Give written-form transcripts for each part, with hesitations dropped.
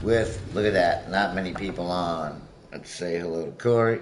with, look at that, not many people on. Let's say hello to Corey.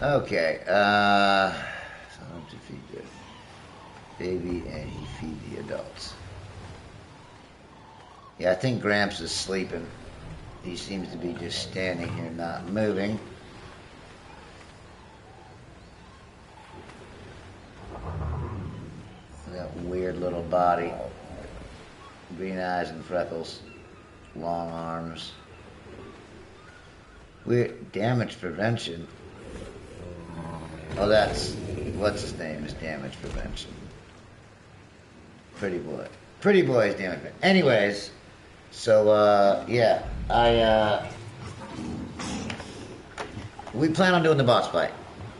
Okay, someone to feed the baby and he feed the adults. Yeah, I think Gramps is sleeping. He seems to be just standing here not moving. That weird little body. Green eyes and freckles. Long arms. Weird damage prevention. Oh, that's, what's his name is damage prevention. Pretty boy. Pretty boy is damage prevention. Anyways, so, yeah, we plan on doing the boss fight.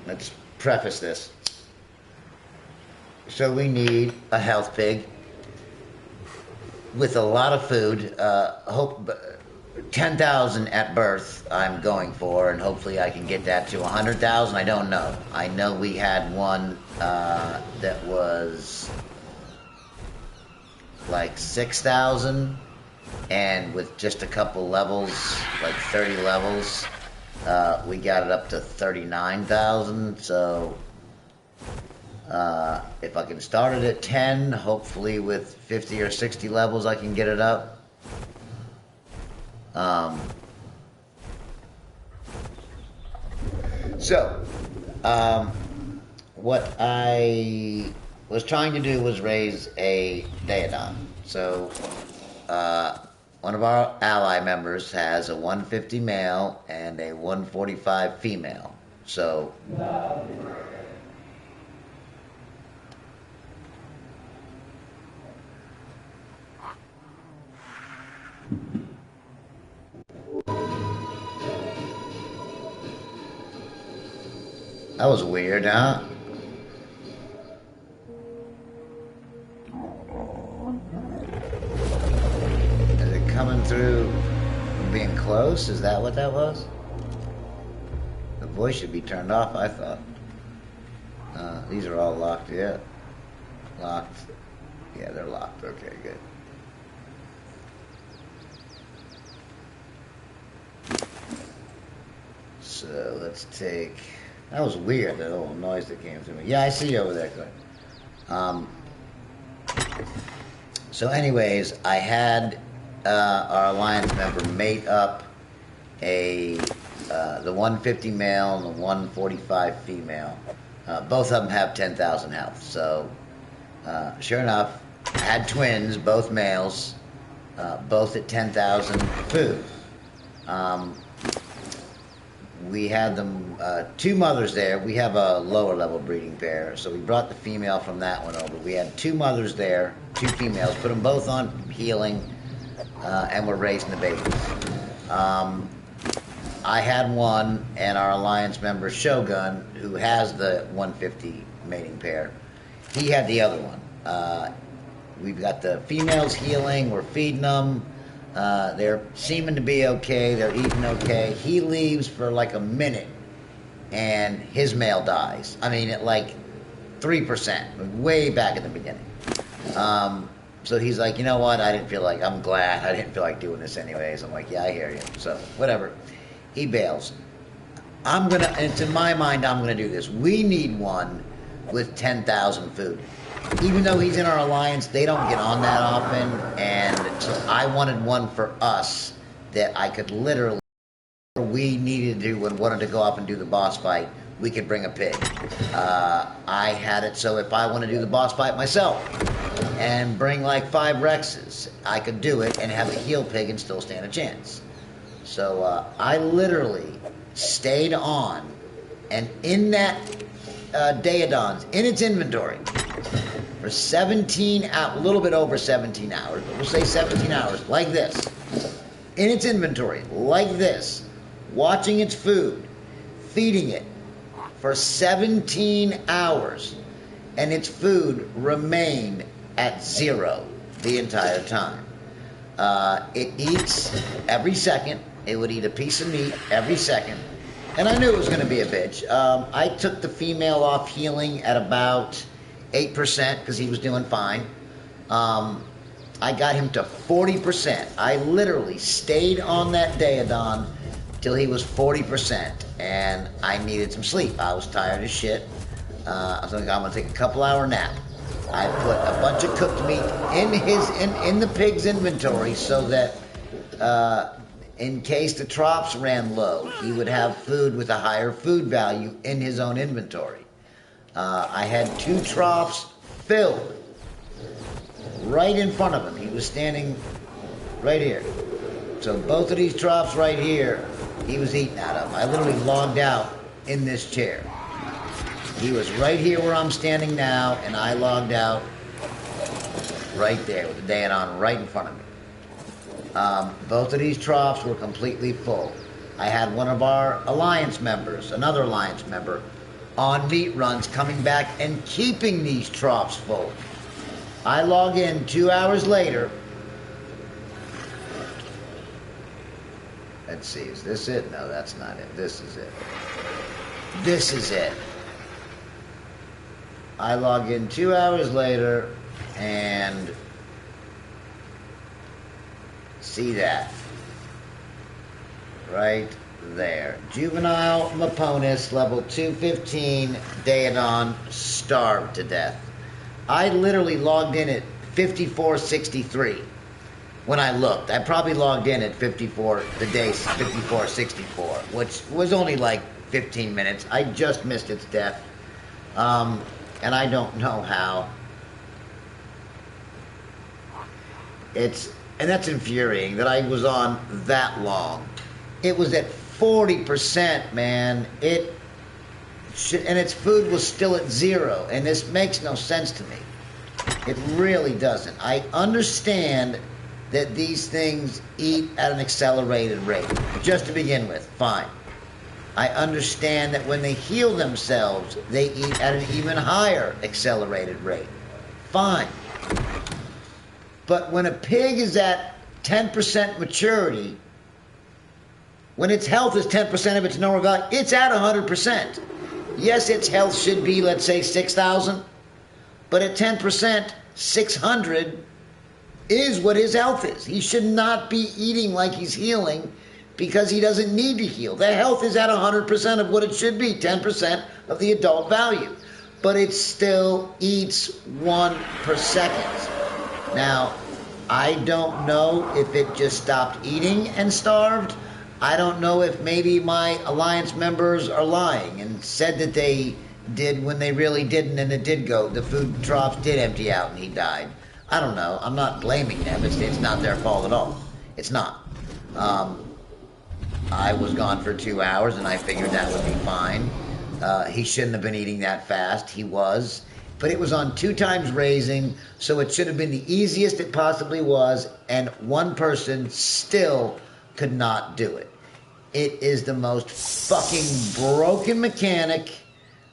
Let's preface this. So we need a health pig with a lot of food. Hope 10,000 at birth I'm going for, and hopefully I can get that to 100,000. I don't know. I know we had one that was like 6,000, and with just a couple levels, like 30 levels, we got it up to 39,000. So if I can start it at 10, hopefully with 50 or 60 levels I can get it up. What I was trying to do was raise a daeodon. So, one of our ally members has a 150 male and a 145 female. So, that was weird, huh? Is it coming through being close? Is that what that was? The voice should be turned off, I thought. These are all locked, yeah. Locked. Yeah, they're locked. Okay, good. So let's take... That was weird, that little noise that came through me. Yeah, I see you over there, Clay. So anyways, I had our alliance member mate up the 150 male and the 145 female. Both of them have 10,000 health. So sure enough, I had twins, both males, both at 10,000 food. We had them, two mothers there. We have a lower level breeding pair, so we brought the female from that one over. We had two mothers there, two females, put them both on healing, and we're raising the babies. I had one, and our alliance member Shogun, who has the 150 mating pair, he had the other one. We've got the females healing, we're feeding them. They're seeming to be okay. They're eating okay. He leaves for like a minute, and his male dies. I mean, at like 3%, way back at the beginning. So he's like, you know what? I'm glad. I didn't feel like doing this anyways. I'm like, yeah, I hear you. So whatever. He bails. And to my mind, I'm gonna do this. We need one with 10,000 food. Even though he's in our alliance, they don't get on that often, and so I wanted one for us that I could literally, we needed to do and wanted to go up and do the boss fight, we could bring a pig. I had it so if I want to do the boss fight myself and bring like 5 Rexes, I could do it and have a heal pig and still stand a chance. So I literally stayed on, and in that daeodons, in its inventory, for 17 hours, a little bit over 17 hours, but we'll say 17 hours, like this, in its inventory, like this, watching its food, feeding it for 17 hours, and its food remained at 0 the entire time. It eats every second. It would eat a piece of meat every second. And I knew it was going to be a bitch. I took the female off healing at about 8% because he was doing fine. I got him to 40%. I literally stayed on that daeodon till he was 40%. And I needed some sleep. I was tired as shit. I was like, I'm going to take a couple-hour nap. I put a bunch of cooked meat in the pig's inventory so that in case the troughs ran low, he would have food with a higher food value in his own inventory. I had 2 troughs filled right in front of him. He was standing right here. So both of these troughs right here, he was eating out of. I literally logged out in this chair. He was right here where I'm standing now, and I logged out right there with the daeodon right in front of me. Both of these troughs were completely full. I had one of our alliance members, another alliance member, on meat runs coming back and keeping these troughs full. I log in 2 hours later. Let's see, is this it? No, that's not it. This is it. This is it. I log in 2 hours later and see that right there. Juvenile Maponis, level 215, daeodon, starved to death. I literally logged in at 54:63 when I looked. I probably logged in at 54:64, which was only like 15 minutes. I just missed its death. And I don't know how. And that's infuriating that I was on that long. It was at 40%, man. And its food was still at 0, and this makes no sense to me. It really doesn't. I understand that these things eat at an accelerated rate. Just to begin with, fine. I understand that when they heal themselves, they eat at an even higher accelerated rate. Fine. But when a pig is at 10% maturity, when its health is 10% of its normal value, it's at 100%. Yes, its health should be, let's say, 6,000. But at 10%, 600 is what his health is. He should not be eating like he's healing, because he doesn't need to heal. The health is at 100% of what it should be, 10% of the adult value. But it still eats 1 per second. Now, I don't know if it just stopped eating and starved. I don't know if maybe my alliance members are lying and said that they did when they really didn't, and it did go. The food troughs did empty out and he died. I don't know. I'm not blaming them. It's not their fault at all. It's not. I was gone for 2 hours, and I figured that would be fine. He shouldn't have been eating that fast. He was. But it was on 2 times raising, so it should have been the easiest it possibly was, and one person still could not do it. It is the most fucking broken mechanic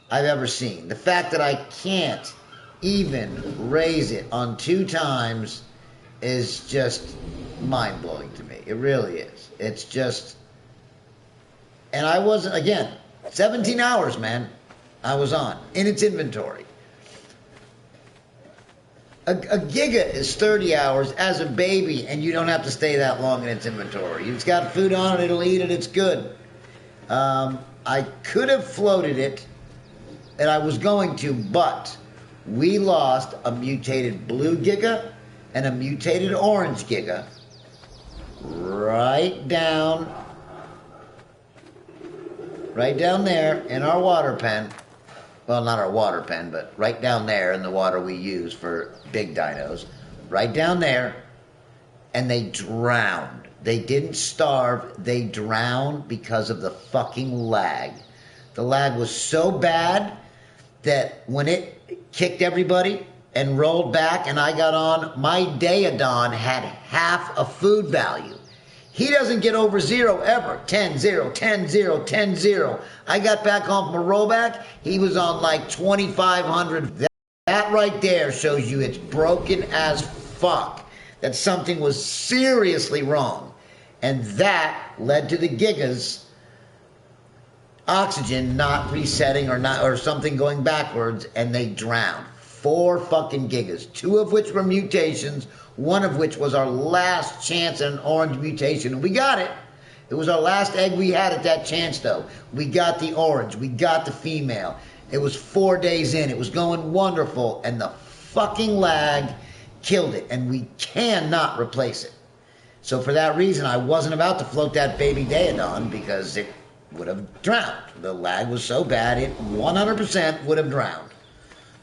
I've ever seen. The fact that I can't even raise it on 2 times is just mind-blowing to me. It really is. It's just... And I wasn't, again, 17 hours, man, I was on, in its inventory. A giga is 30 hours as a baby, and you don't have to stay that long in its inventory. It's got food on it, it'll eat it, it's good. I could have floated it, and I was going to, but we lost a mutated blue giga and a mutated orange giga right down there in our water pen. Well, not our water pen, but right down there in the water we use for big dinos. Right down there. And they drowned. They didn't starve. They drowned because of the fucking lag. The lag was so bad that when it kicked everybody, and rolled back and I got on, my daeodon had half a food value. He doesn't get over 0 ever. 10, 0, 10, 0, 10, 0. I got back on from a rollback. He was on like 2,500. That right there shows you it's broken as fuck. That something was seriously wrong. And that led to the gigas oxygen not resetting or something going backwards, and they drowned. 4 fucking gigas, 2 of which were mutations, 1 of which was our last chance at an orange mutation, and we got it. It was our last egg we had at that chance, though. We got the orange, we got the female. It was 4 days in, it was going wonderful, and the fucking lag killed it, and we cannot replace it. So for that reason, I wasn't about to float that baby daeodon because it would have drowned. The lag was so bad, it 100% would have drowned.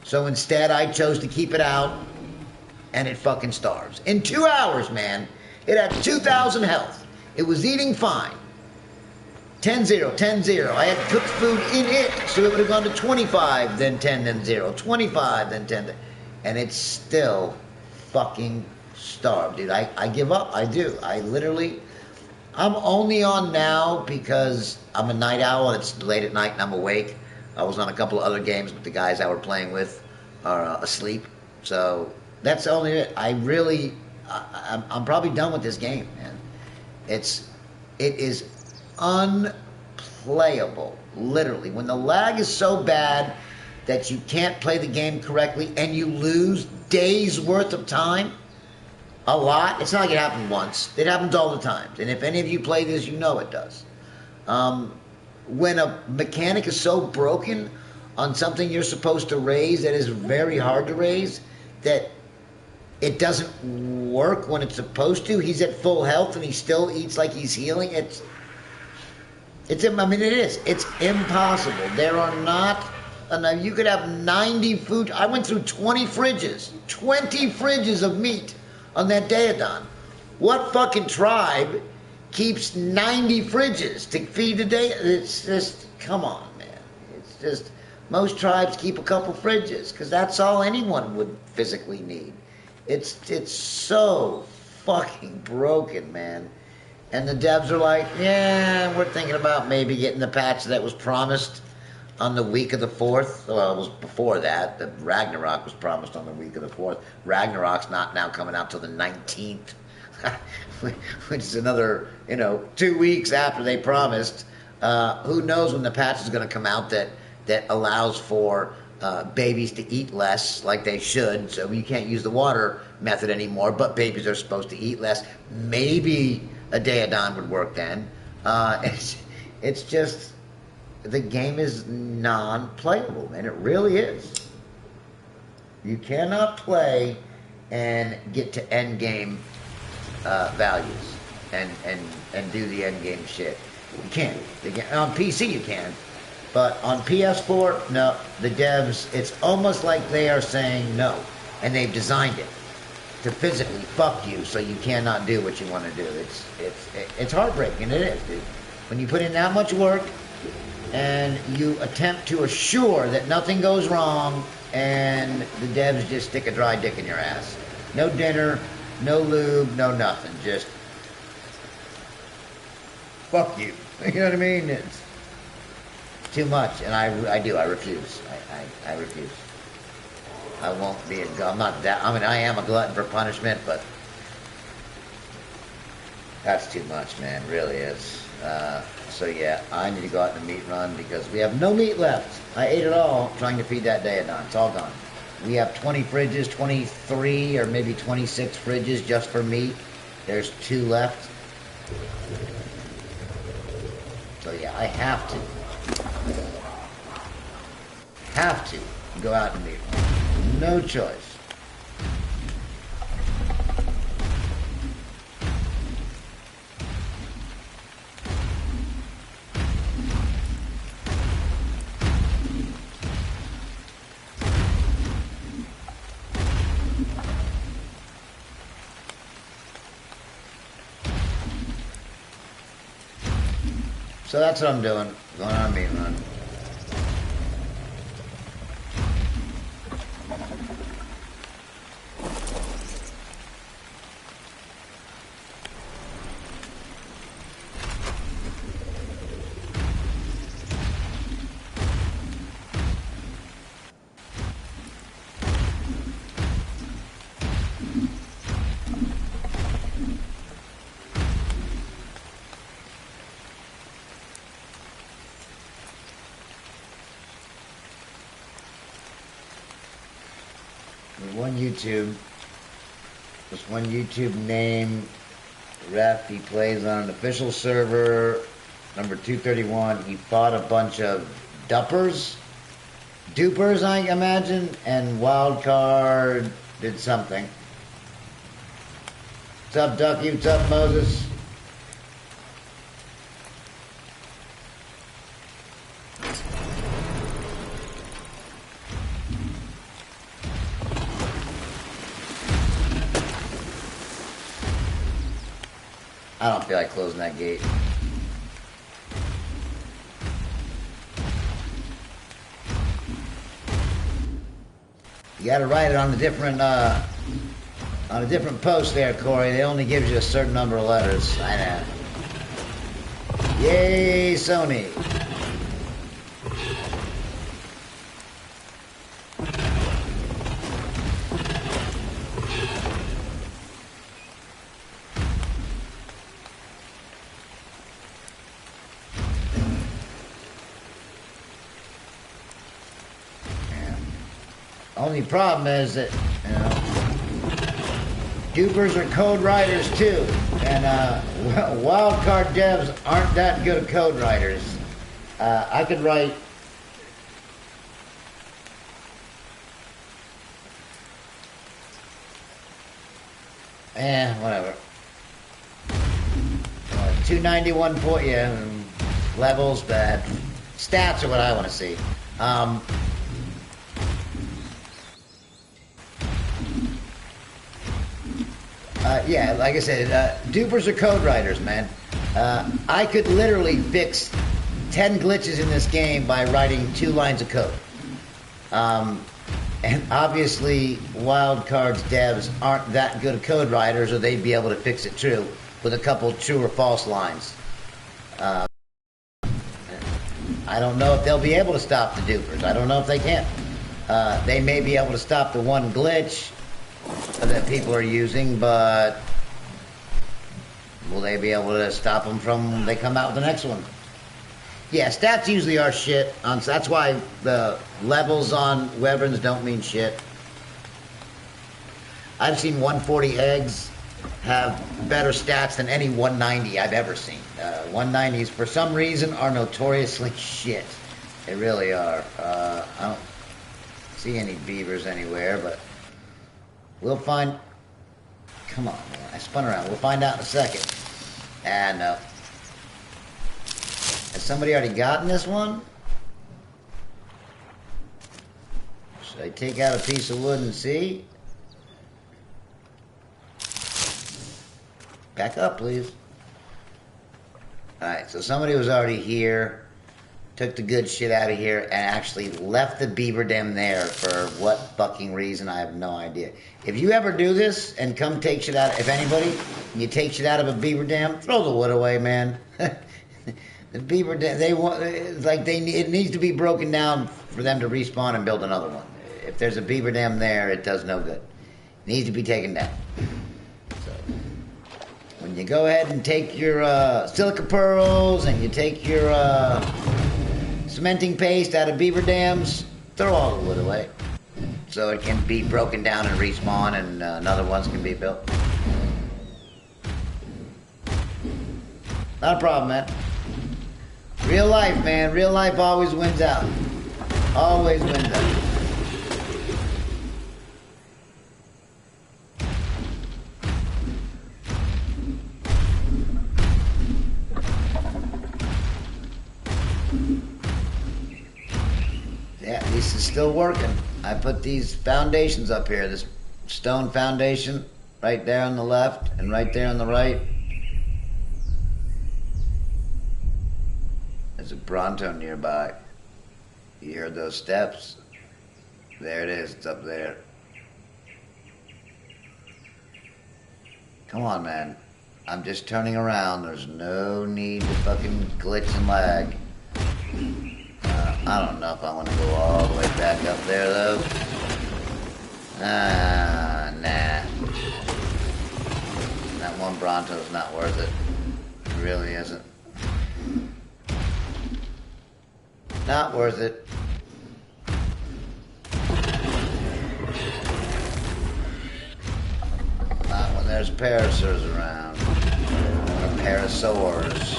So instead, I chose to keep it out, and it fucking starves. In 2 hours, man, it had 2,000 health. It was eating fine. 10-0, 10-0. I had cooked food in it, so it would have gone to 25, then 10, then 0. 25, then 10. And it's still fucking starved, dude. I give up. I do. I'm only on now because I'm a night owl and it's late at night and I'm awake. I was on a couple of other games, but the guys I were playing with are asleep. So that's only it. I'm probably done with this game, man. It is unplayable, literally. When the lag is so bad that you can't play the game correctly and you lose days worth of time, a lot. It's not like it happened once. It happens all the time. And if any of you play this, you know it does. When a mechanic is so broken on something you're supposed to raise that is very hard to raise, that it doesn't work when it's supposed to. He's at full health and he still eats like he's healing. It is. It's impossible. There are not enough. You could have 90 food. I went through 20 fridges of meat on that daeodon. What fucking tribe keeps 90 fridges to feed the day? It's just, come on, man. It's just, most tribes keep a couple fridges because that's all anyone would physically need. It's so fucking broken, man. And the devs are like, yeah, we're thinking about maybe getting the patch that was promised on the week of the 4th. Well, it was before that. The Ragnarok was promised on the week of the 4th. Ragnarok's not now coming out till the 19th. Which is another, 2 weeks after they promised. Who knows when the patch is going to come out that allows for babies to eat less like they should. So you can't use the water method anymore, but babies are supposed to eat less. Maybe a daeodon would work then. It's just, the game is non-playable, man. It really is. You cannot play and get to end game values and do the end game shit. You can't. On PC you can, but on PS4, no. The devs, it's almost like they are saying no, and they've designed it to physically fuck you so you cannot do what you want to do. It's heartbreaking. It is, dude. When you put in that much work and you attempt to assure that nothing goes wrong, and the devs just stick a dry dick in your ass. No dinner, no lube, no nothing. Just fuck you. You know what I mean? It's too much, and I refuse. I refuse. I won't be I'm not that. I mean, I am a glutton for punishment, but that's too much, man. It really is. So yeah, I need to go out on a meat run because we have no meat left. I ate it all trying to feed that daeodon. It's all gone. We have 20 fridges, 23 or maybe 26 fridges just for meat. There's 2 left. So yeah, I have to go out and meat run. No choice. So that's what I'm doing. Going on a meat run. YouTube. Just one YouTube name. Ref, he plays on an official server, number 231. He fought a bunch of dupers, I imagine, and Wildcard did something. What's up, Ducky? What's up, Moses? I don't feel like closing that gate. You gotta write it on a different post there, Corey. They only gives you a certain number of letters. I know. Yay, Sony. Only problem is that, you know, dupers are code writers too, and wildcard devs aren't that good at code writers. I could write whatever. 291 point, yeah, levels, bad. Stats are what I want to see. Yeah, like I said, dupers are code writers, man. I could literally fix 10 glitches in this game by writing 2 lines of code. And obviously, Wildcard's devs aren't that good at code writers, or they'd be able to fix it true with a couple true or false lines. I don't know if they'll be able to stop the dupers. I don't know if they can. They may be able to stop the one glitch that people are using, but will they be able to stop them from they come out with the next one? Yeah, stats usually are shit. That's why the levels on weapons don't mean shit. I've seen 140 eggs have better stats than any 190 I've ever seen. 190s, for some reason, are notoriously shit. They really are. I don't see any beavers anywhere, but we'll find... Come on, man. I spun around. We'll find out in a second. And, has somebody already gotten this one? Should I take out a piece of wood and see? Back up, please. Alright, so somebody was already here, took the good shit out of here, and actually left the beaver dam there for what fucking reason, I have no idea. If you ever do this and come take shit out, if anybody, and you take shit out of a beaver dam, throw the wood away, man. The beaver dam, it needs to be broken down for them to respawn and build another one. If there's a beaver dam there, it does no good. It needs to be taken down. So, when you go ahead and take your silica pearls and you take your cementing paste out of beaver dams, throw all the wood away so it can be broken down and respawn, and another ones can be built. Not a problem, man. Real life, man. Real life always wins out. Always wins out. Yeah, this is still working. I put these foundations up here. This stone foundation right there on the left and right there on the right. There's a Bronto nearby. You heard those steps? There it is. It's up there. Come on, man. I'm just turning around. There's no need to fucking glitch and lag. I don't know if I want to go all the way back up there, though. Nah. That one Bronto's not worth it. It really isn't. Not worth it. there's parasaurs around. Or parasaurs.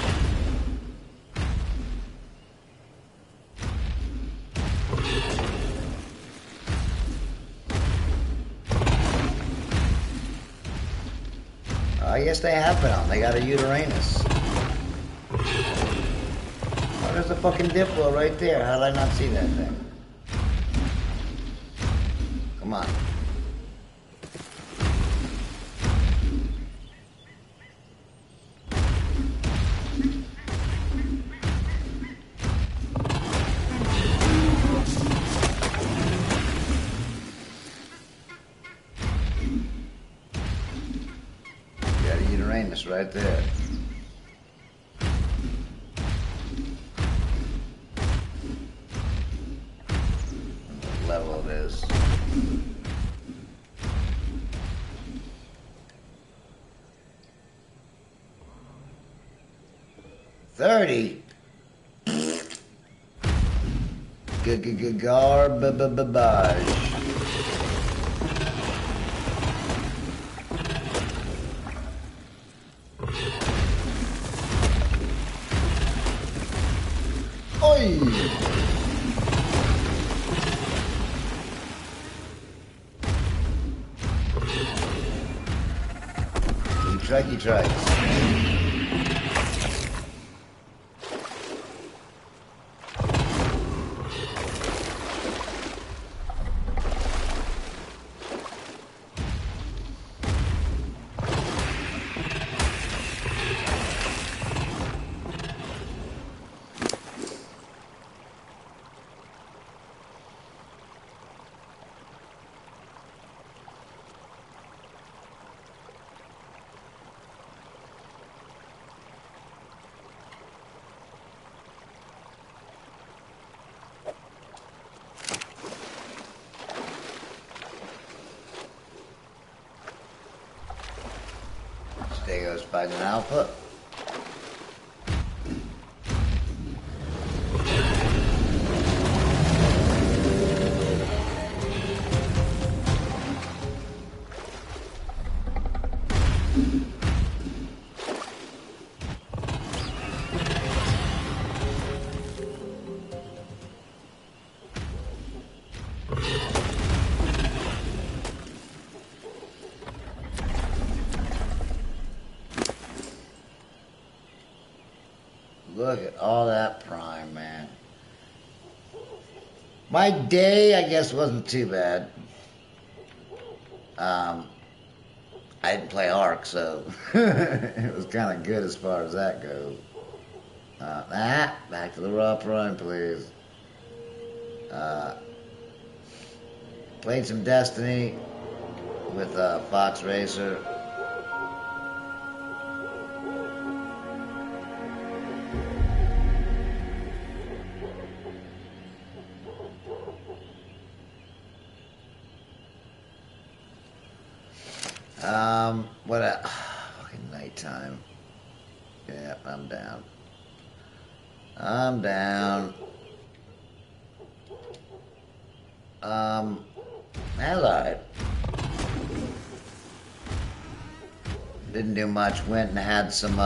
I guess they have been on. They got a Uranus. Oh, there's a fucking Diplo right there. How did I not see that thing? Come on. Got a Uranus right there. What level it is. $30. Garbage. Oi! He tries. Stego's fighting an alpha. Look at all that prime, man. My day, I guess, wasn't too bad. I didn't play ARK, so it was kind of good as far as that goes. Back to the raw prime, please. Played some Destiny with Fox Racer. Fucking nighttime. Yeah, I'm down. That's alright. Didn't do much. Went and had some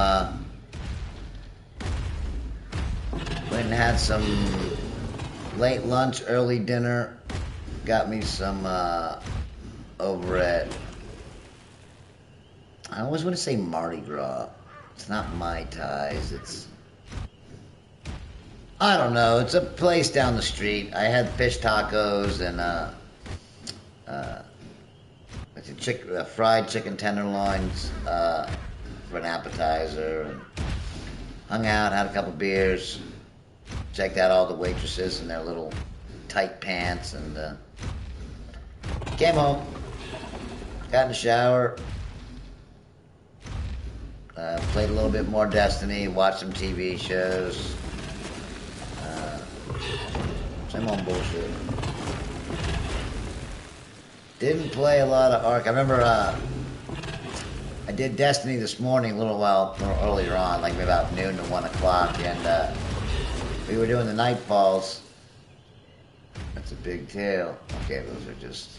late lunch, early dinner. Got me some over at, I always want to say Mardi Gras. It's not Mai Tais, it's, I don't know, it's a place down the street. I had fish tacos and fried chicken tenderloins for an appetizer. And hung out, had a couple beers, checked out all the waitresses in their little tight pants, and came home, got in the shower, played a little bit more Destiny, watched some TV shows. Same old bullshit. Didn't play a lot of ARK. I remember I did Destiny this morning a little earlier on, like maybe about noon to 1 o'clock, and we were doing the Nightfalls. That's a big tail. Okay, those are just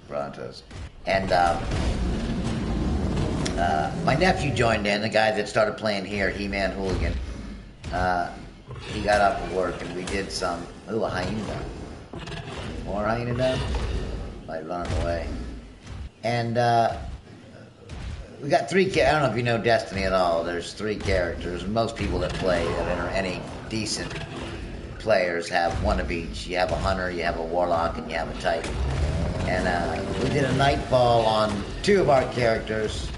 Brontos. And My nephew joined in, the guy that started playing here, He-Man Hooligan. He got up at work and we did some... Ooh, a hyena. More hyena down? Might run away. And we got 3 characters. I don't know if you know Destiny at all. There's 3 characters. Most people that play, that are any decent players, have one of each. You have a hunter, you have a warlock, and you have a titan. And we did a nightfall on 2 of our characters.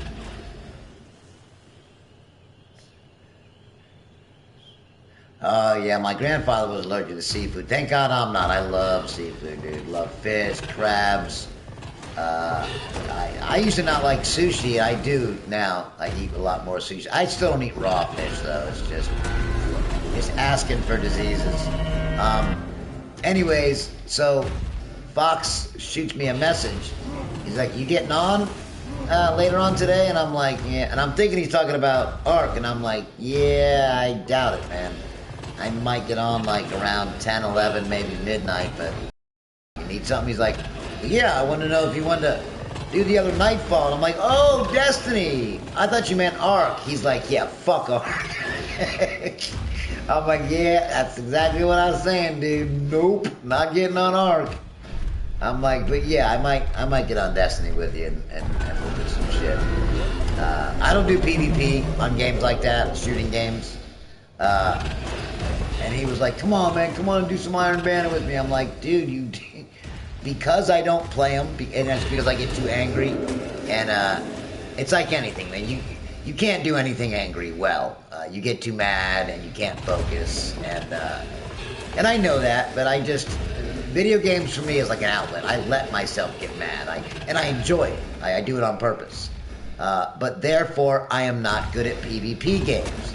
Oh, yeah, my grandfather was allergic to seafood. Thank God I'm not. I love seafood, dude. Love fish, crabs. I used to not like sushi. I do now. I eat a lot more sushi. I still don't eat raw fish, though. It's asking for diseases. Anyways, so Fox shoots me a message. He's like, you getting on later on today? And I'm like, yeah. And I'm thinking he's talking about ARK. And I'm like, yeah, I doubt it, man. I might get on like around 10, 11, maybe midnight, but you need something? He's like, yeah, I want to know if you wanted to do the other nightfall. And I'm like, oh, Destiny. I thought you meant ARK. He's like, yeah, fuck ARK. I'm like, yeah, that's exactly what I was saying, dude. Nope, not getting on ARK. I'm like, but yeah, I might get on Destiny with you and we'll do some shit. I don't do PvP on games like that, shooting games. And he was like, come on, man, come on and do some Iron Banner with me. I'm like, dude, because I don't play them, and that's because I get too angry. And it's like anything, man. You can't do anything angry well. You get too mad and you can't focus. And I know that, but video games for me is like an outlet. I let myself get mad. And I enjoy it. I do it on purpose. But therefore, I am not good at PvP games.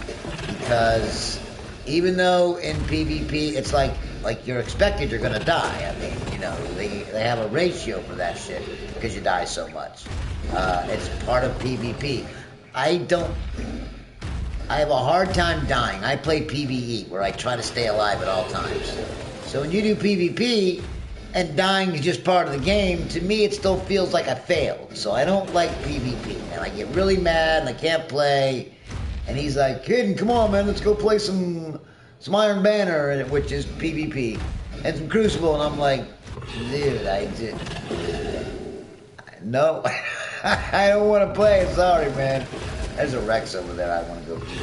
Because even though in PvP, it's like you're expected you're gonna die. I mean, you know, they have a ratio for that shit because you die so much. It's part of PvP. I have a hard time dying. I play PvE, where I try to stay alive at all times. So when you do PvP, and dying is just part of the game, to me it still feels like I failed. So I don't like PvP, and I get really mad, and I can't play. And he's like, Hidden, come on, man, let's go play some Iron Banner, which is PvP, and some Crucible. And I'm like, dude, no, I don't want to play. Sorry, man. There's a Rex over there I want to go eat.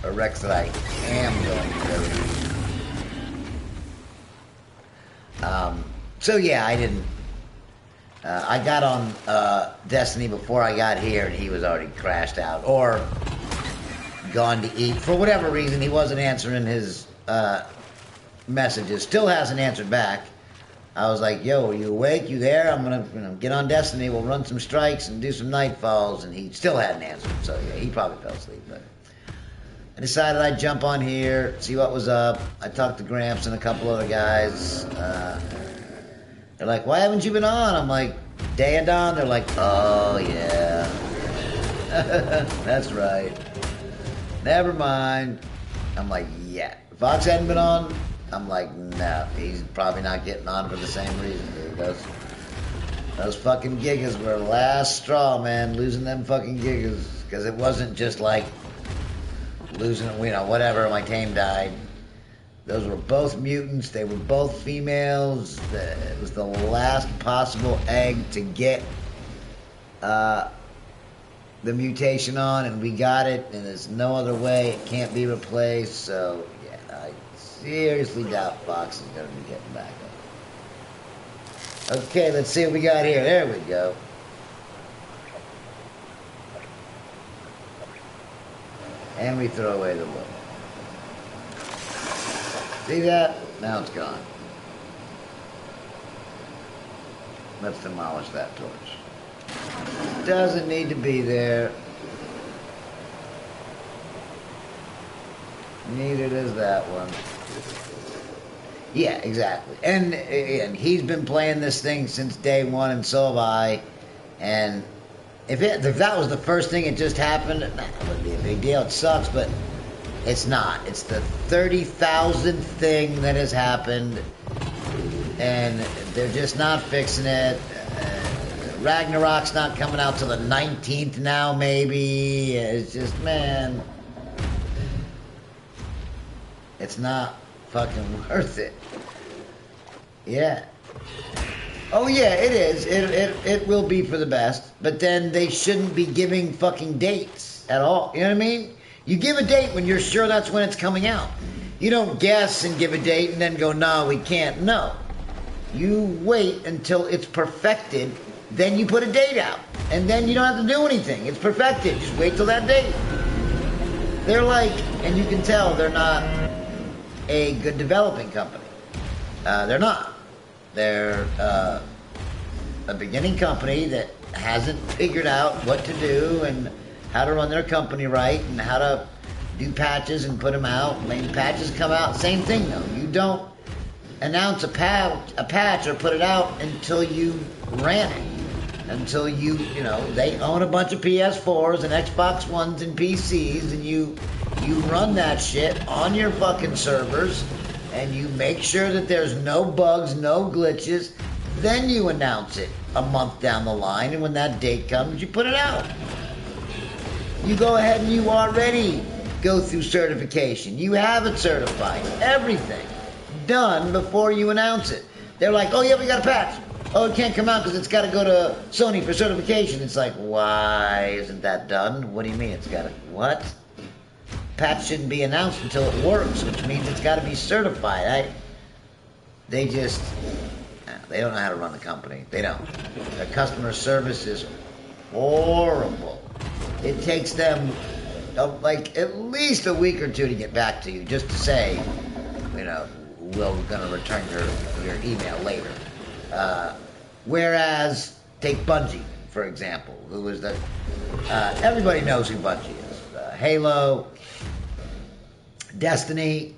A Rex that I am going to go eat. So yeah, I didn't. I got on Destiny before I got here, and he was already crashed out or gone to eat. For whatever reason, he wasn't answering his messages. Still hasn't answered back. I was like, yo, are you awake? You there? I'm going to get on Destiny. We'll run some strikes and do some nightfalls. And he still hadn't answered. So, yeah, he probably fell asleep. But I decided I'd jump on here, see what was up. I talked to Gramps and a couple other guys. They're like, why haven't you been on? I'm like, daeodon? They're like, oh, yeah. That's right. Never mind. I'm like, yeah. Fox hadn't been on? I'm like, no. He's probably not getting on for the same reason, dude. Those fucking gigas were last straw, man. Losing them fucking gigas. Because it wasn't just like losing, you know, whatever, my tame died. Those were both mutants. They were both females. It was the last possible egg to get the mutation on, and we got it, and there's no other way. It can't be replaced. So, yeah, I seriously doubt Fox is going to be getting back up. Okay, let's see what we got here. There we go. And we throw away the look. See that? Now it's gone. Let's demolish that torch. Doesn't need to be there. Neither does that one. Yeah, exactly. And he's been playing this thing since day one, and so have I. And if that was the first thing that just happened, that wouldn't be a big deal. It sucks, but it's not. It's the 30,000th thing that has happened. and they're just not fixing it. Ragnarok's not coming out till the 19th now, maybe. It's just, man, it's not fucking worth it. Yeah. Oh yeah, it is. It will be for the best. But then they shouldn't be giving fucking dates at all. You know what I mean? You give a date when you're sure that's when it's coming out. You don't guess and give a date and then go, no, we can't. No. You wait until it's perfected, then you put a date out. And then you don't have to do anything. It's perfected. Just wait till that date. They're like, and you can tell they're not a good developing company. They're not. They're a beginning company that hasn't figured out what to do and how to run their company right and how to do patches and put them out. I mean, patches come out, same thing though. You don't announce a patch or put it out until you ran it. Until you know, they own a bunch of PS4s and Xbox Ones and PCs, and you run that shit on your fucking servers, and you make sure that there's no bugs, no glitches. Then you announce it a month down the line, and when that date comes, you put it out. You go ahead and you already go through certification. You have it certified. Everything done before you announce it. They're like, oh yeah, we got a patch. Oh, it can't come out because it's got to go to Sony for certification. It's like, why isn't that done? What do you mean it's got to... What? Patch shouldn't be announced until it works, which means it's got to be certified. They just... They don't know how to run the company. They don't. Their customer service is horrible. It takes them, like, at least a week or two to get back to you, just to say, you know, we're going to return your email later. Whereas, take Bungie, for example, who is the... everybody knows who Bungie is. Halo, Destiny,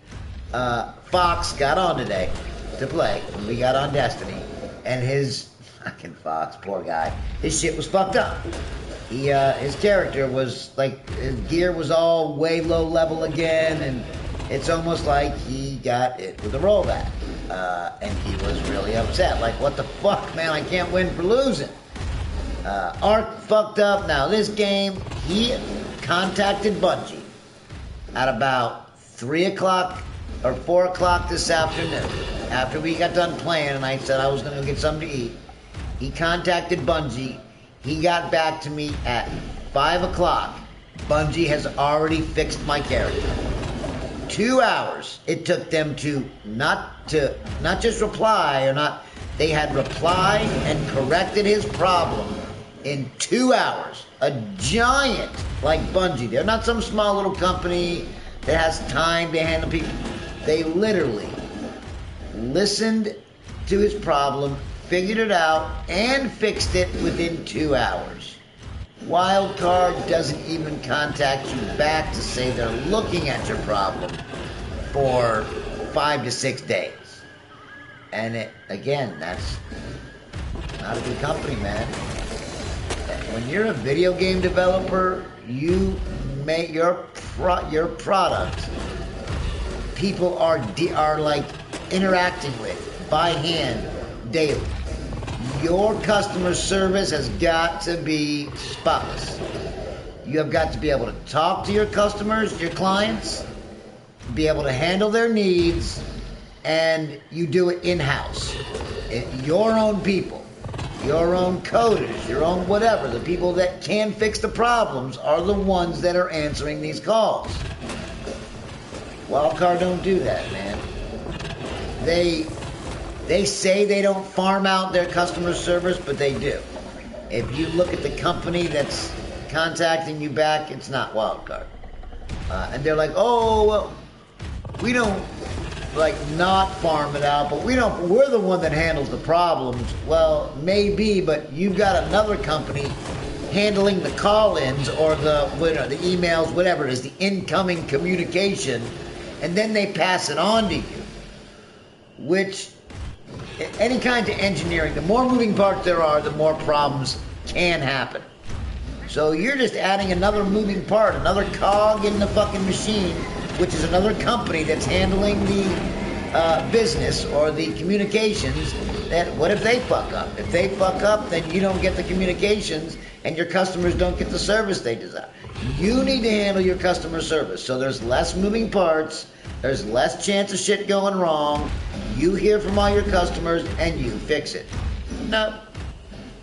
Fox got on today to play. We got on Destiny, and his fucking Fox, poor guy, his shit was fucked up. His character was, like, his gear was all way low level again, and it's almost like he got it with a rollback. And he was really upset. Like, what the fuck, man? I can't win for losing. ARK fucked up. Now, this game, he contacted Bungie at about 3 o'clock or 4 o'clock this afternoon. After we got done playing and I said I was going to go get something to eat, he contacted Bungie. He got back to me at 5 o'clock. Bungie has already fixed my character. 2 hours it took them to not just reply or not. They had replied and corrected his problem in 2 hours. A giant like Bungie. They're not some small little company that has time to handle people. They literally listened to his problem, figured it out, and fixed it within 2 hours. Wildcard doesn't even contact you back to say they're looking at your problem for 5 to 6 days. And it, again, that's not a good company, man. When you're a video game developer, you make your product, people are like interacting with by hand daily. Your customer service has got to be spotless. You have got to be able to talk to your customers, your clients, be able to handle their needs, and you do it in-house. Your own people, your own coders, your own whatever, the people that can fix the problems are the ones that are answering these calls. Wildcard don't do that, man. They say they don't farm out their customer service, but they do. If you look at the company that's contacting you back, it's not Wildcard. And they're like, oh, well, we don't, like, not farm it out, but we're the one that handles the problems. Well, maybe, but you've got another company handling the call-ins or the emails, whatever it is, the incoming communication, and then they pass it on to you. Which, any kind of engineering, the more moving parts there are, the more problems can happen. So you're just adding another moving part, another cog in the fucking machine, which is another company that's handling the business or the communications, that what if they fuck up? If they fuck up, then you don't get the communications and your customers don't get the service they desire. You need to handle your customer service, so there's less moving parts, there's less chance of shit going wrong. You hear from all your customers and you fix it. No,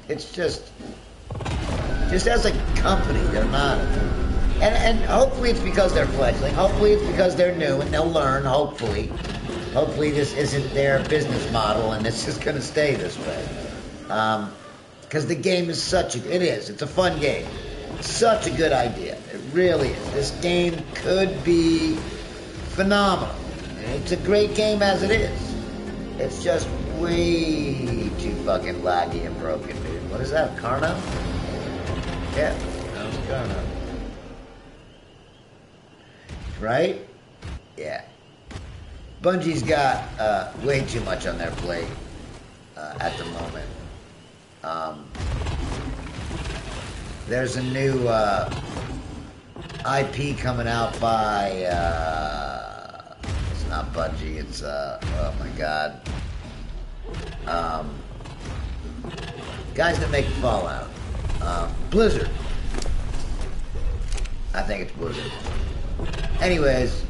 it's just as a company, they're not. And hopefully it's because they're fledgling. Hopefully it's because they're new and they'll learn, hopefully. Hopefully this isn't their business model and it's just going to stay this way. Because the game is it's a fun game. Such a good idea. It really is. This game could be phenomenal. It's a great game as it is. It's just way too fucking laggy and broken, dude. What is that, Carno? Yeah, that was Carno. Right? Yeah. Bungie's got way too much on their plate at the moment. There's a new IP coming out by, it's not Bungie, it's, oh my god. Guys that make Fallout. Blizzard. I think it's Blizzard. Anyways,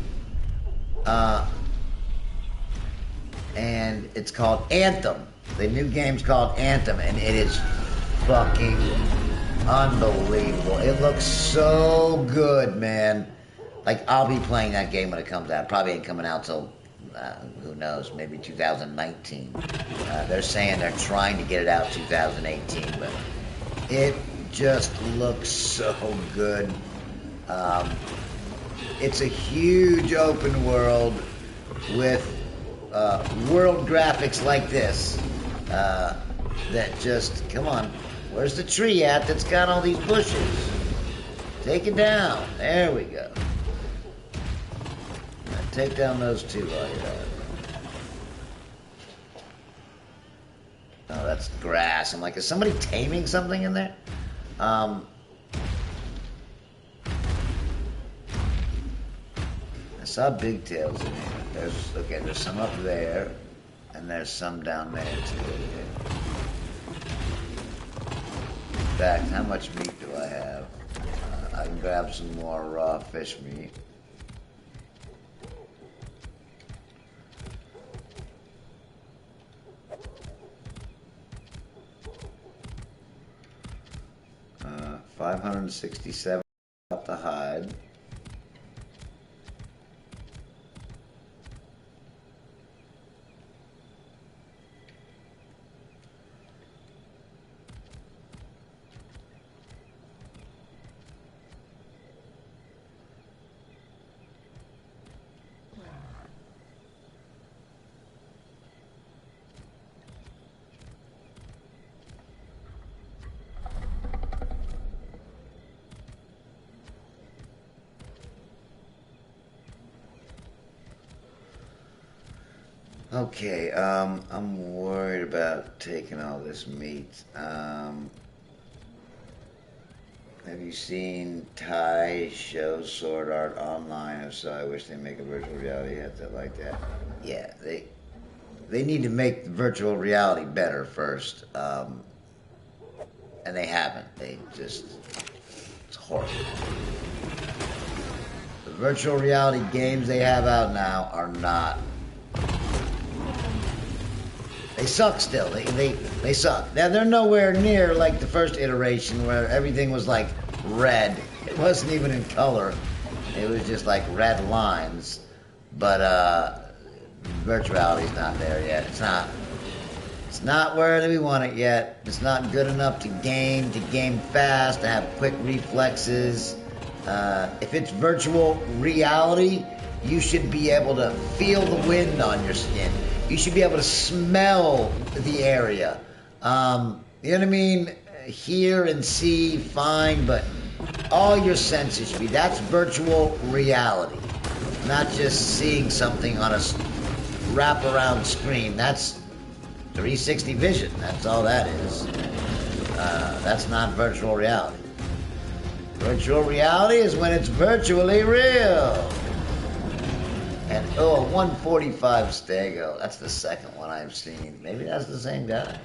and it's called Anthem. The new game's called Anthem, and it is fucking unbelievable. It looks so good, man. Like, I'll be playing that game when it comes out. Probably ain't coming out till, who knows, maybe 2019. They're saying they're trying to get it out 2018, but it just looks so good. It's a huge open world with world graphics like this that just, come on, where's the tree at that's got all these bushes? Take it down. There we go. Now take down those two while you're at it. Oh, that's grass. I'm like, is somebody taming something in there? I saw bigtails in here. There's some up there, and there's some down there too. In fact, how much meat do I have? I can grab some more raw fish meat. Uh, 567 up the hide. Okay, I'm worried about taking all this meat. Have you seen Ty show Sword Art online? If so, I wish they make a virtual reality headset like that. Yeah, they need to make the virtual reality better first. And they haven't. It's horrible. The virtual reality games they have out now are not. They suck still. They suck. Now, they're nowhere near like the first iteration where everything was like red. It wasn't even in color. It was just like red lines. But virtuality's not there yet. It's not where we want it yet. It's not good enough to game fast, to have quick reflexes. If it's virtual reality, you should be able to feel the wind on your skin. You should be able to smell the area. You know what I mean? Hear and see, fine, but all your senses should be. That's virtual reality. Not just seeing something on a wraparound screen. That's 360 vision. That's all that is. That's not virtual reality. Virtual reality is when it's virtually real. And oh, 145 Stego. That's the second one I've seen. Maybe that's the same guy.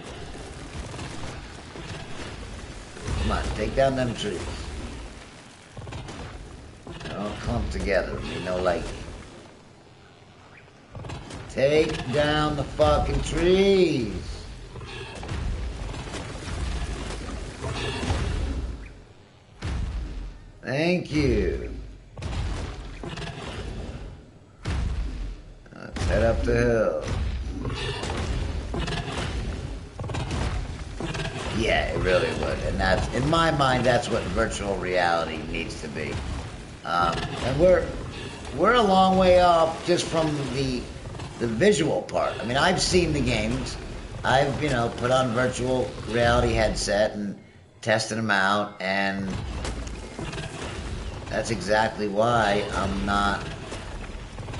Come on, take down them trees. They're all clumped together. Be no light. Take down the fucking trees. Thank you. Let's head up the hill. Yeah, it really would. And that's, in my mind, that's what virtual reality needs to be. And we're a long way off just from the visual part. I mean, I've seen the games. I've, put on virtual reality headset and tested them out, and that's exactly why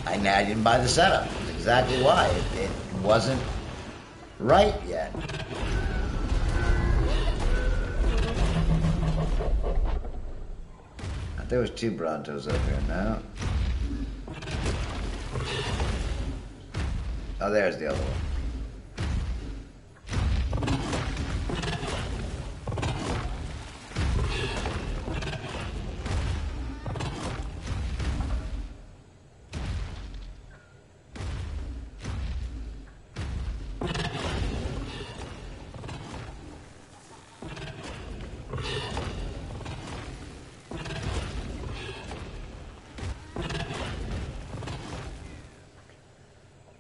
I didn't buy the setup. That's exactly why. It wasn't right yet. There was 2 Brontos up here now. Oh, there's the other one.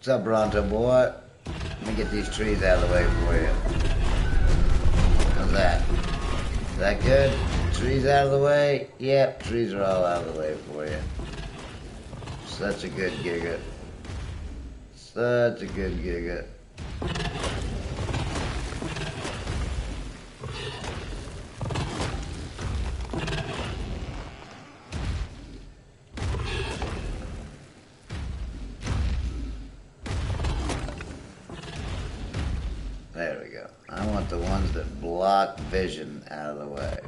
What's up, Bronto boy? Let me get these trees out of the way for you. How's that? Is that good? Trees out of the way? Yep, trees are all out of the way for you. Such a good giga. Such a good giga. There we go. I want the ones that block vision out of the way.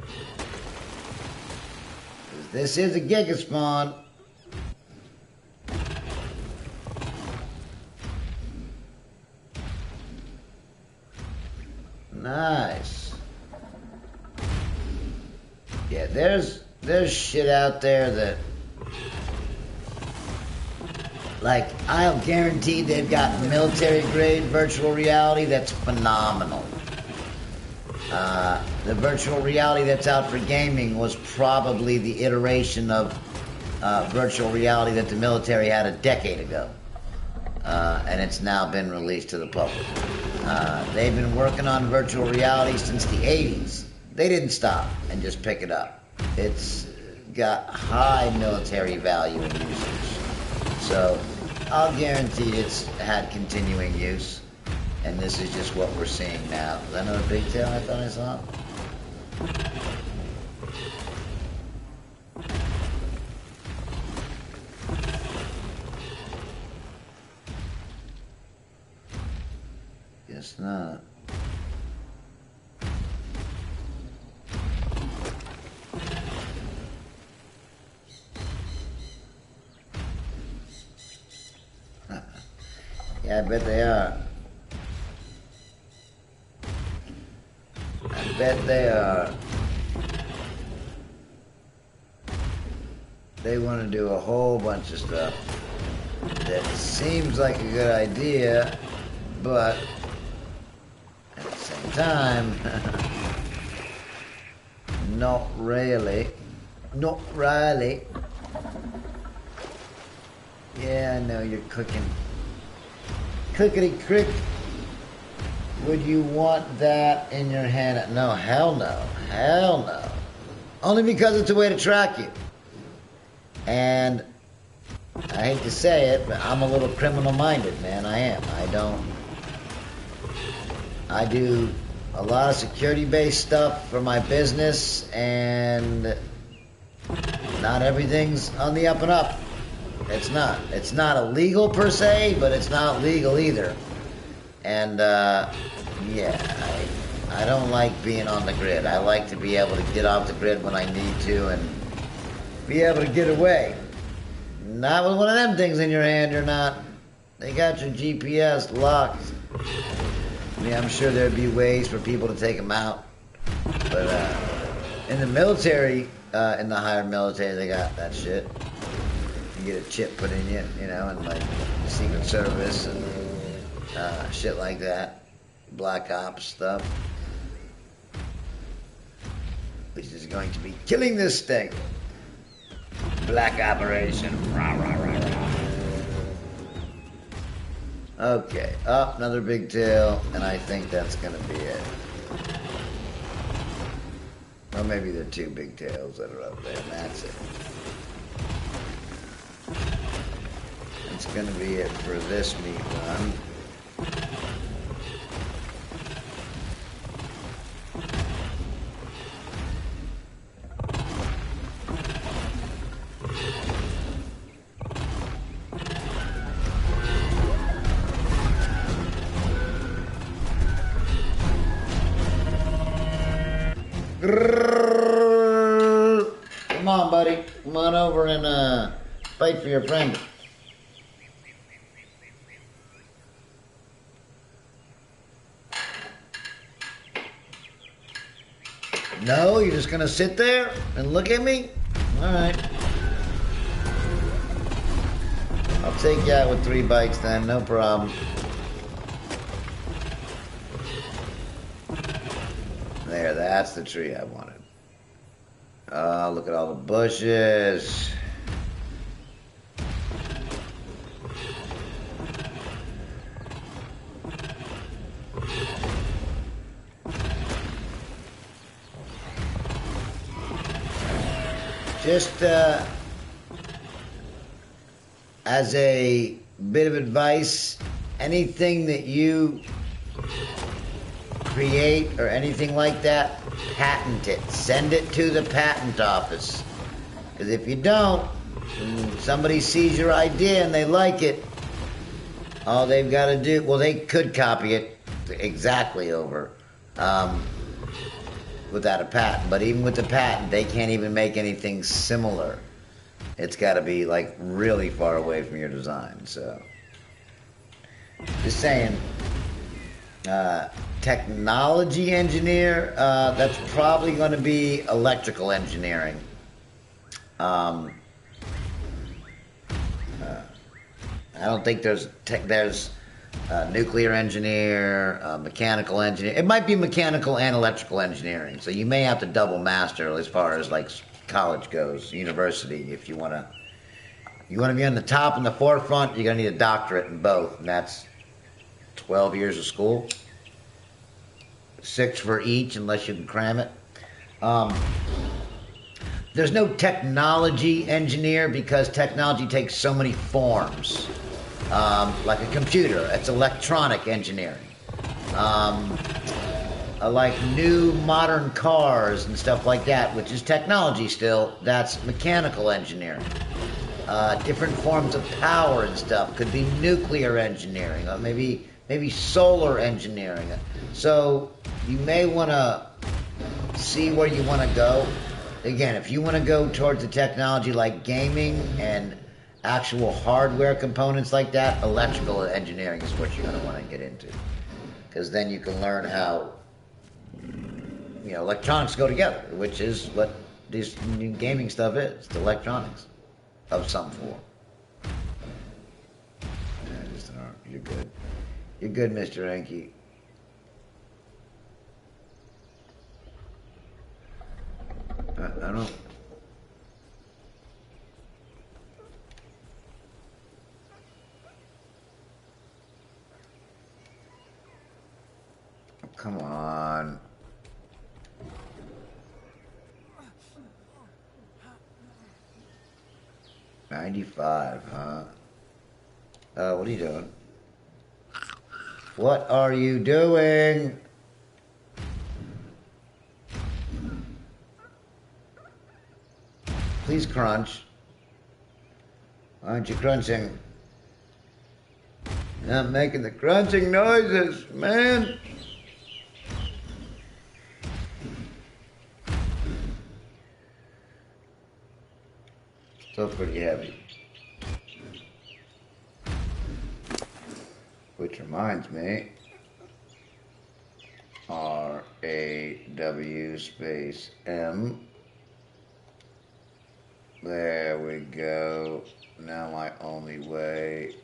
This is a giga spawn. Nice. Yeah, there's shit out there that, like, I'll guarantee they've got military-grade virtual reality that's phenomenal. The virtual reality that's out for gaming was probably the iteration of virtual reality that the military had a decade ago. And it's now been released to the public. They've been working on virtual reality since the 80s. They didn't stop and just pick it up. It's got high military value and usage. So I'll guarantee it's had continuing use. And this is just what we're seeing now. Is that another big tail I thought I saw? Guess not. Yeah, I bet they are. I bet they are. They want to do a whole bunch of stuff that seems like a good idea, but at the same time, not really. Not really. Yeah, I know you're cooking. Clickety crick. Would you want that in your hand? No, hell no. Hell no. Only because it's a way to track you. And I hate to say it, but I'm a little criminal-minded, man. I am. I do a lot of security-based stuff for my business, and not everything's on the up and up. It's not. It's not illegal per se, but it's not legal either. And, yeah, I don't like being on the grid. I like to be able to get off the grid when I need to and be able to get away. Not with one of them things in your hand, you're not. They got your GPS locked. I mean, I'm sure there'd be ways for people to take them out. But in the military, in the higher military, they got that shit. You get a chip put in you, you know, and like Secret Service and shit like that. Black Ops stuff. Which is going to be killing this thing. Black Operation. Rah, rah, rah, rah. Okay, up another big tail, and I think that's gonna be it. Or maybe the two big tails that are up there, and that's it. It's gonna be it for this meat run. Come on, buddy. Come on over and fight for your friend. No, you're just gonna sit there and look at me? Alright. I'll take you out with 3 bites then, no problem. There, that's the tree I wanted. Oh, look at all the bushes. Just as a bit of advice, anything that you create or anything like that, patent it. Send it to the patent office. Because if you don't, somebody sees your idea and they like it, all they've got to do, well, they could copy it exactly over without a patent. But even with the patent, they can't even make anything similar. It's got to be like really far away from your design. So, just saying. Technology engineer, that's probably going to be electrical engineering. I don't think there's nuclear engineer, mechanical engineer. It might be mechanical and electrical engineering, so you may have to double master as far as like college goes, university. If you want to be on the top and the forefront, you're going to need a doctorate in both, and that's 12 years of school. 6 for each, unless you can cram it. There's no technology engineer because technology takes so many forms. Like a computer, it's electronic engineering. Like new modern cars and stuff like that, which is technology still, that's mechanical engineering. Different forms of power and stuff could be nuclear engineering, or maybe solar engineering. So you may want to see where you want to go. Again, if you want to go towards the technology like gaming and actual hardware components like that, electrical engineering is what you're going to want to get into. Because then you can learn how, electronics go together, which is what this new gaming stuff is. It's electronics of some form. You're good. You're good, Mr. Enki. I don't... Come on. $95, huh? What are you doing? What are you doing? Please crunch. Why aren't you crunching? You're not making the crunching noises, man. Still pretty heavy. Which reminds me, RAW space M. There we go. Now I only weigh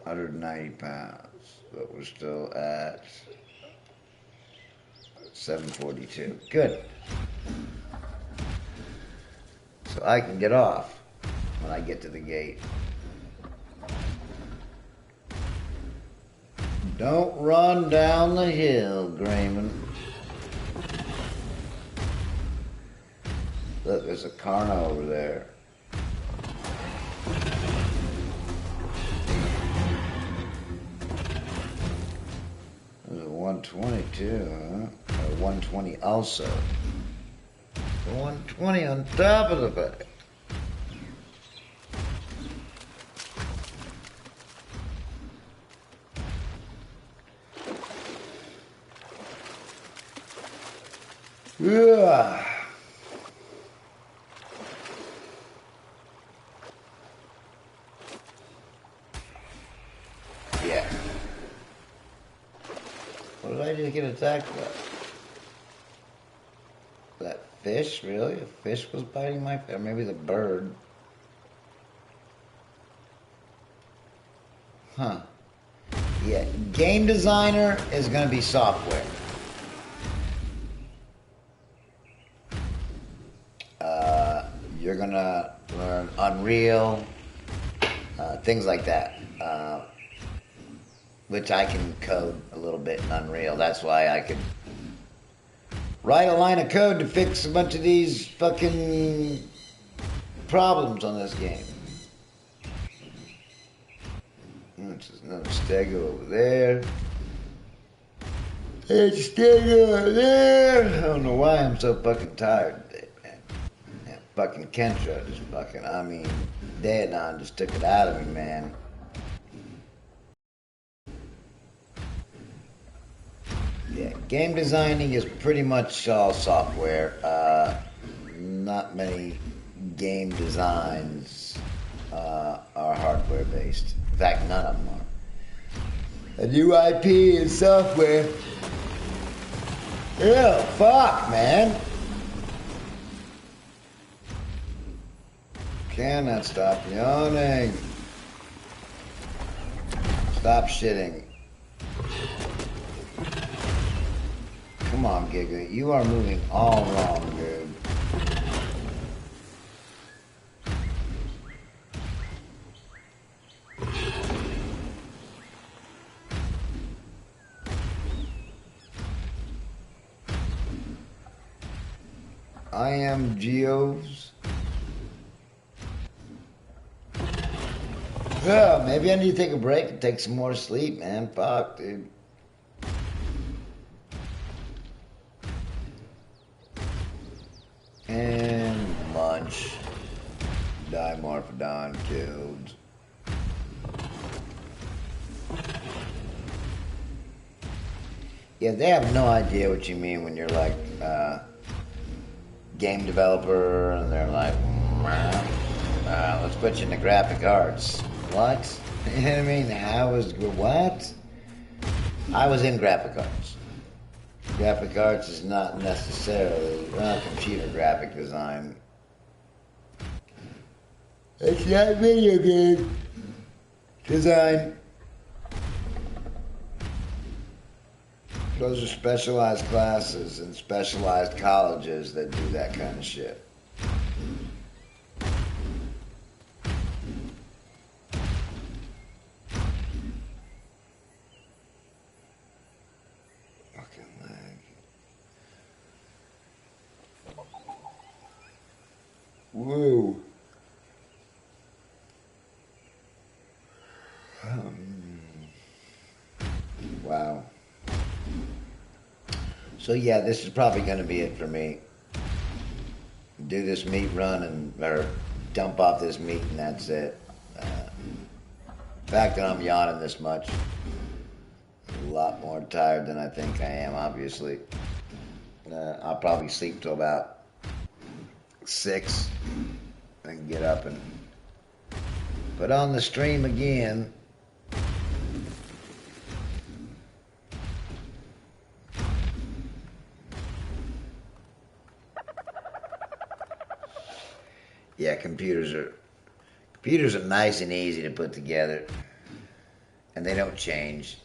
190 pounds, but we're still at 742. Good. So I can get off when I get to the gate. Don't run down the hill, Grayman. Look, there's a Carno over there. There's a 120 too, huh? A 120 also. A 120 on top of the fact. Yeah. Yeah. What did I just get attacked by? That fish? Really? A fish was biting my face? Or maybe the bird. Huh. Yeah. Game designer is going to be software. You're going to learn Unreal, things like that. Which I can code a little bit in Unreal. That's why I could write a line of code to fix a bunch of these fucking problems on this game. There's another stego over there. There's a stego over there. I don't know why I'm so fucking tired today, man. That fucking Kentra just fucking, I mean, daeodon just took it out of me, man. Yeah, game designing is pretty much all software. Not many game designs are hardware based. In fact, none of them are. A new IP is software. Ew, fuck, man. Cannot stop yawning. Stop shitting. Come on, Giga. You are moving all wrong, dude. I am Geoves. Yeah, maybe I need to take a break and take some more sleep, man. Fuck, dude. And munch. Dimorphodon killed. Yeah, they have no idea what you mean when you're like game developer and they're like, let's put you into graphic arts. What? You know what I mean? What? I was in graphic arts. Graphic arts is not necessarily computer graphic design. It's not video game design. Those are specialized classes and specialized colleges that do that kind of shit. Whoa. Wow. So yeah, this is probably going to be it for me. Do this meat run or dump off this meat and that's it. The fact that I'm yawning this much, a lot more tired than I think I am, obviously. I'll probably sleep till about 6 and get up and put on the stream again. Yeah, computers are nice and easy to put together, and they don't change.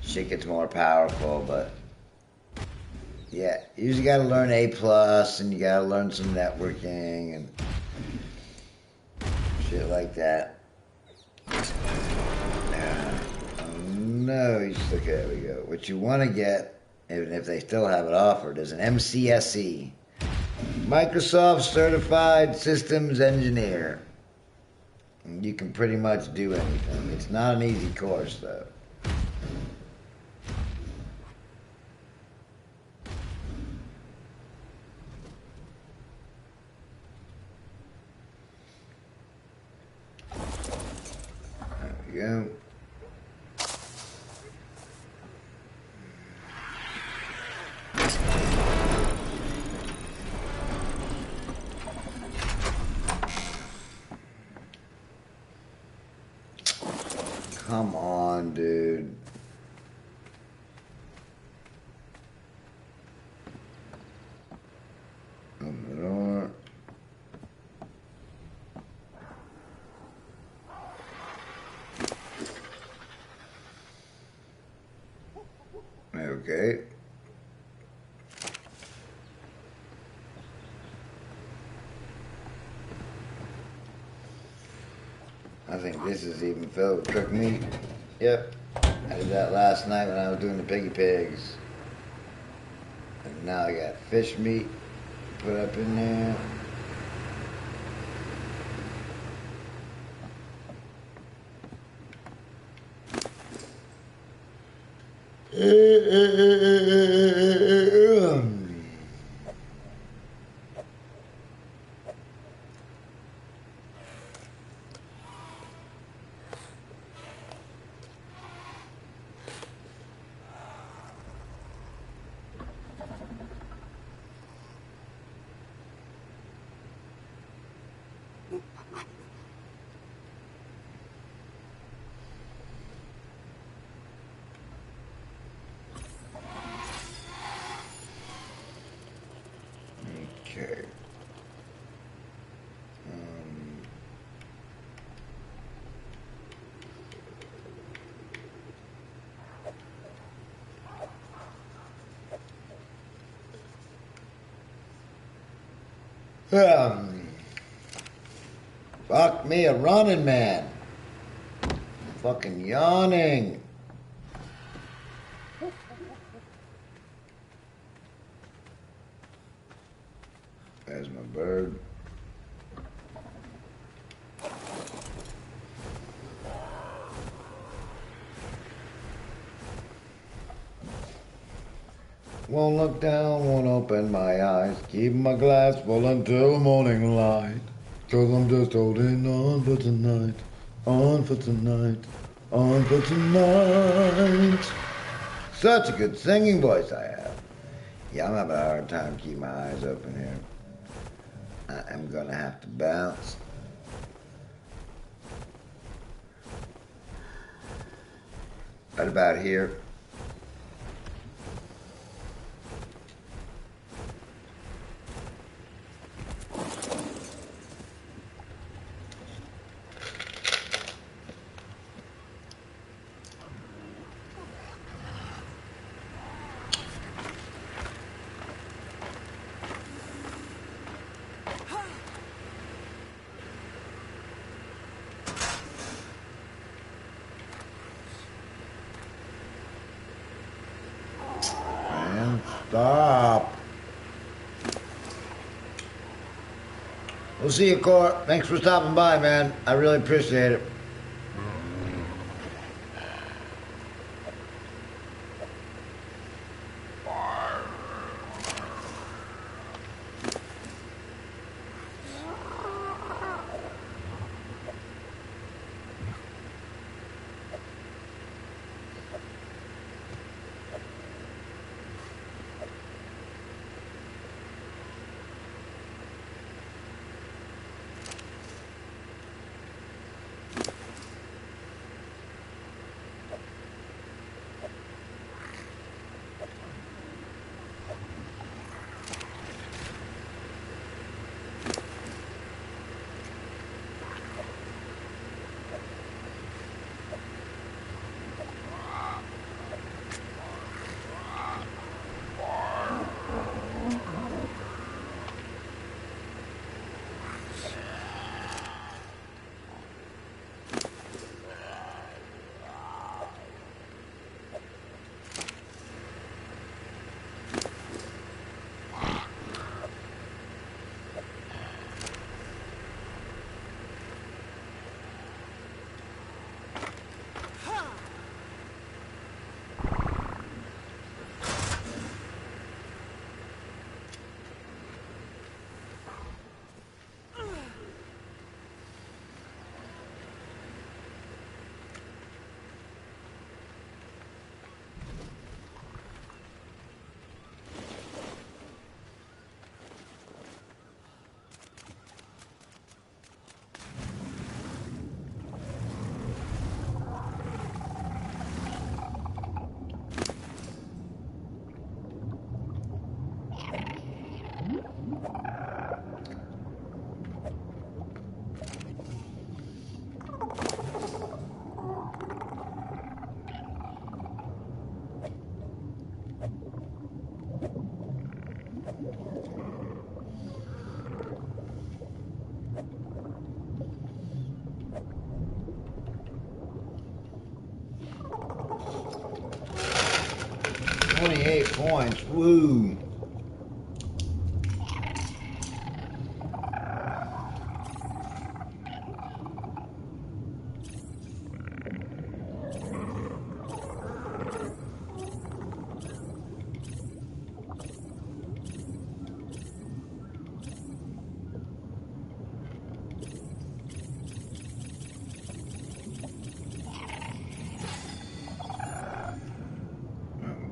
Shit gets more powerful, but yeah, you usually got to learn A plus, and you got to learn some networking and shit like that. Oh no, okay, there we go. What you want to get, even if they still have it offered, is an MCSE, Microsoft Certified Systems Engineer. You can pretty much do anything. It's not an easy course, though. There we go. Come on, dude. Open the door. Okay. I think this is even filled with cooked meat. Yep. I did that last night when I was doing the piggy pigs. And now I got fish meat put up in there. Okay. Fuck me, a running man. I'm fucking yawning. There's my bird. Won't look down, won't open my eyes. Keep my glass full until morning light. 'Cause I'm just holding on for tonight. On for tonight. On for tonight. Such a good singing voice I have. Yeah, I'm having a hard time keeping my eyes open here. I am gonna have to bounce. Right about here. Stop. We'll see you, Cor. Thanks for stopping by, man. I really appreciate it. 28 points. Woo.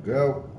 Go.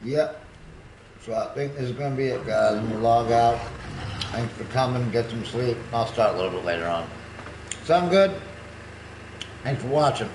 Yep. So I think this is going to be it, guys. Let me log out. Thanks for coming. Get some sleep. I'll start a little bit later on. Sound good? Thanks for watching.